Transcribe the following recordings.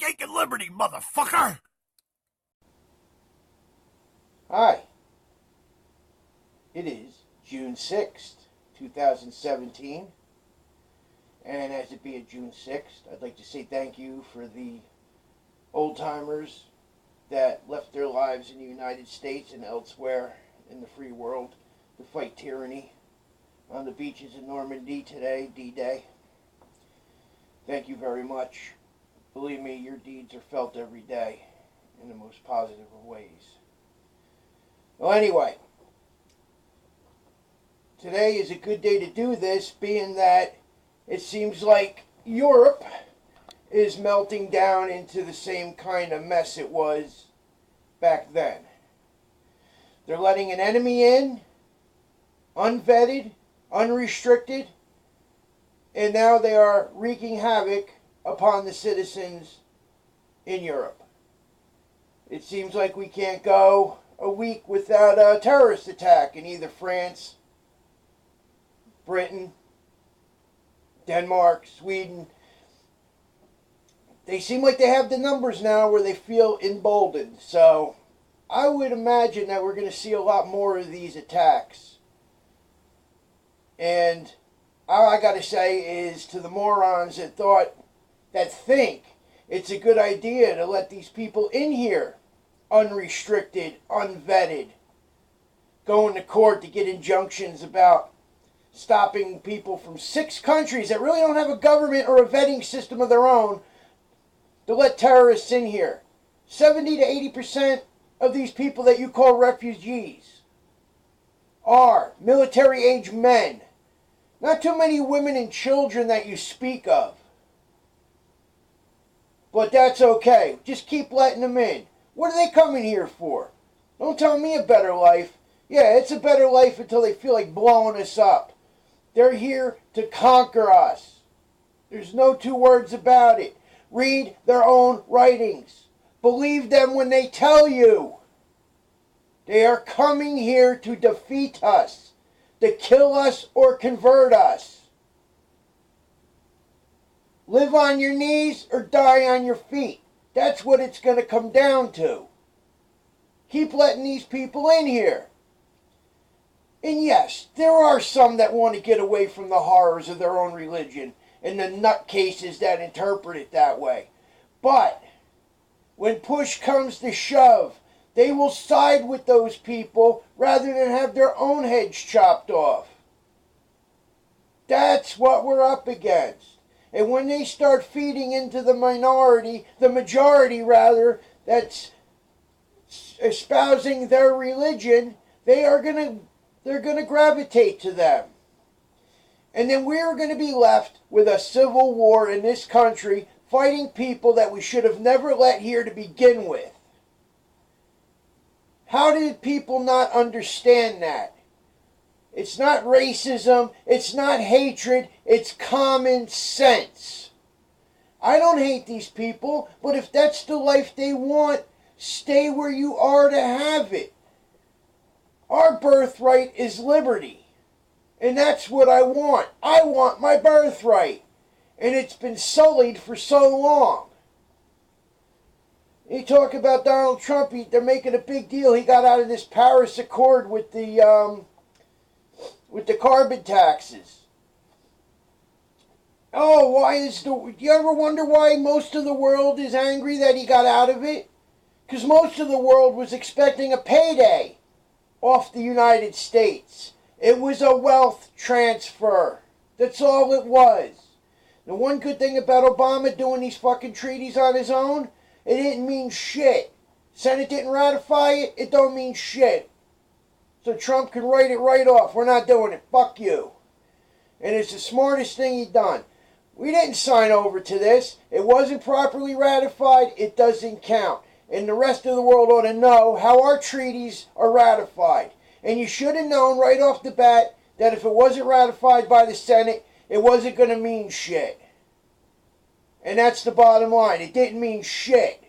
yanking liberty, motherfucker! Hi. It is June 6th, 2017. And as it being June 6th, I'd like to say thank you for the old-timers that left their lives in the United States and elsewhere in the free world to fight tyranny on the beaches of Normandy today, D-Day. Thank you very much. Believe me, your deeds are felt every day in the most positive of ways. Well, anyway, today is a good day to do this, being that it seems like Europe is melting down into the same kind of mess it was back then. They're letting an enemy in, unvetted, unrestricted, and now they are wreaking havoc upon the citizens in Europe. It seems like we can't go a week without a terrorist attack in either France, Britain, Denmark, Sweden. They seem like they have the numbers now where they feel emboldened. So I would imagine that we're going to see a lot more of these attacks. And all I got to say is to the morons that think it's a good idea to let these people in here, unrestricted, unvetted, going to court to get injunctions about stopping people from 6 countries that really don't have a government or a vetting system of their own to let terrorists in here. 70 to 80% of these people that you call refugees are military-age men. Not too many women and children that you speak of. But that's okay. Just keep letting them in. What are they coming here for? Don't tell me a better life. Yeah, it's a better life until they feel like blowing us up. They're here to conquer us. There's no two words about it. Read their own writings. Believe them when they tell you. They are coming here to defeat us, to kill us or convert us. Live on your knees or die on your feet. That's what it's going to come down to. Keep letting these people in here. And yes, there are some that want to get away from the horrors of their own religion and the nutcases that interpret it that way. But when push comes to shove, they will side with those people rather than have their own heads chopped off. That's what we're up against. And when they start feeding into the majority that's espousing their religion, they're going to gravitate to them. And then we're going to be left with a civil war in this country, fighting people that we should have never let here to begin with. How did people not understand that? It's not racism, it's not hatred, it's common sense. I don't hate these people, but if that's the life they want, stay where you are to have it. Our birthright is liberty. And that's what I want. I want my birthright. And it's been sullied for so long. You talk about Donald Trump, they're making a big deal. He got out of this Paris Accord with the carbon taxes. Oh, do you ever wonder why most of the world is angry that he got out of it? Because most of the world was expecting a payday off the United States. It was a wealth transfer. That's all it was. The one good thing about Obama doing these fucking treaties on his own, it didn't mean shit. Senate didn't ratify it, it don't mean shit. So Trump can write it right off. We're not doing it. Fuck you. And it's the smartest thing he done. We didn't sign over to this. It wasn't properly ratified. It doesn't count. And the rest of the world ought to know how our treaties are ratified. And you should have known right off the bat that if it wasn't ratified by the Senate, it wasn't going to mean shit. And that's the bottom line. It didn't mean shit.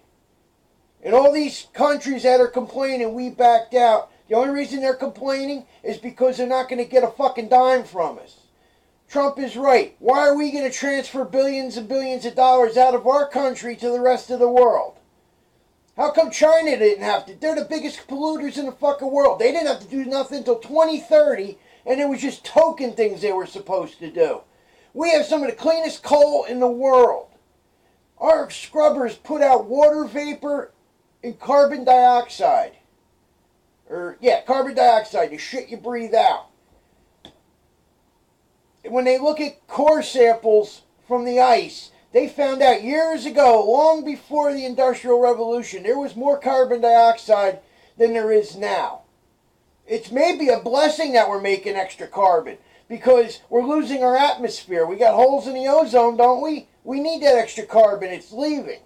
And all these countries that are complaining we backed out, the only reason they're complaining is because they're not going to get a fucking dime from us. Trump is right. Why are we going to transfer billions and billions of dollars out of our country to the rest of the world? How come China didn't have to? They're the biggest polluters in the fucking world. They didn't have to do nothing until 2030, and it was just token things they were supposed to do. We have some of the cleanest coal in the world. Our scrubbers put out water vapor and carbon dioxide. Carbon dioxide, the shit you breathe out. When they look at core samples from the ice, they found out years ago, long before the Industrial Revolution, there was more carbon dioxide than there is now. It's maybe a blessing that we're making extra carbon because we're losing our atmosphere. We got holes in the ozone, don't we? We need that extra carbon. It's leaving.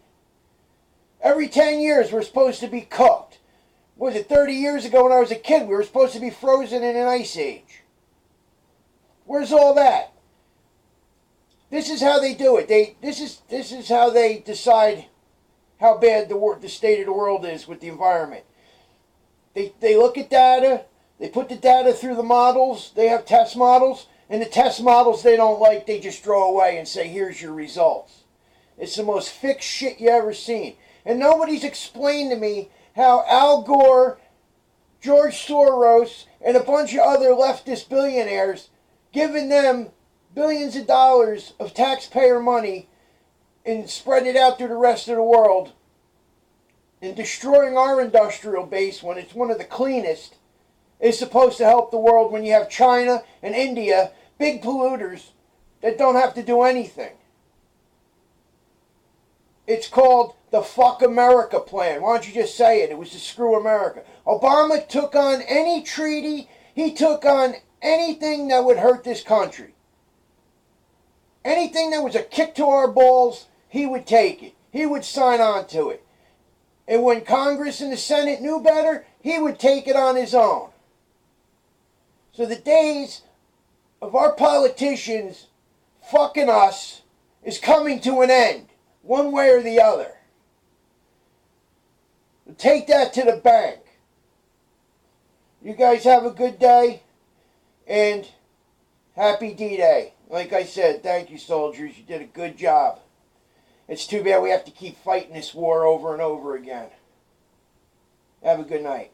Every 10 years, we're supposed to be cooked. Was it 30 years ago when I was a kid, we were supposed to be frozen in an ice age? Where's all that? This is how they do it. This is how they decide how bad the state of the world is with the environment. They look at data. They put the data through the models. They have test models. And the test models they don't like, they just throw away and say, here's your results. It's the most fixed shit you ever seen. And nobody's explained to me how Al Gore, George Soros, and a bunch of other leftist billionaires giving them billions of dollars of taxpayer money and spread it out through the rest of the world and destroying our industrial base when it's one of the cleanest is supposed to help the world when you have China and India, big polluters that don't have to do anything. It's called the Fuck America plan. Why don't you just say it? It was to screw America. Obama took on any treaty. He took on anything that would hurt this country. Anything that was a kick to our balls, he would take it. He would sign on to it. And when Congress and the Senate knew better, he would take it on his own. So the days of our politicians fucking us is coming to an end, one way or the other. Take that to the bank. You guys have a good day, and happy D-Day. Like I said, thank you, soldiers. You did a good job. It's too bad we have to keep fighting this war over and over again. Have a good night.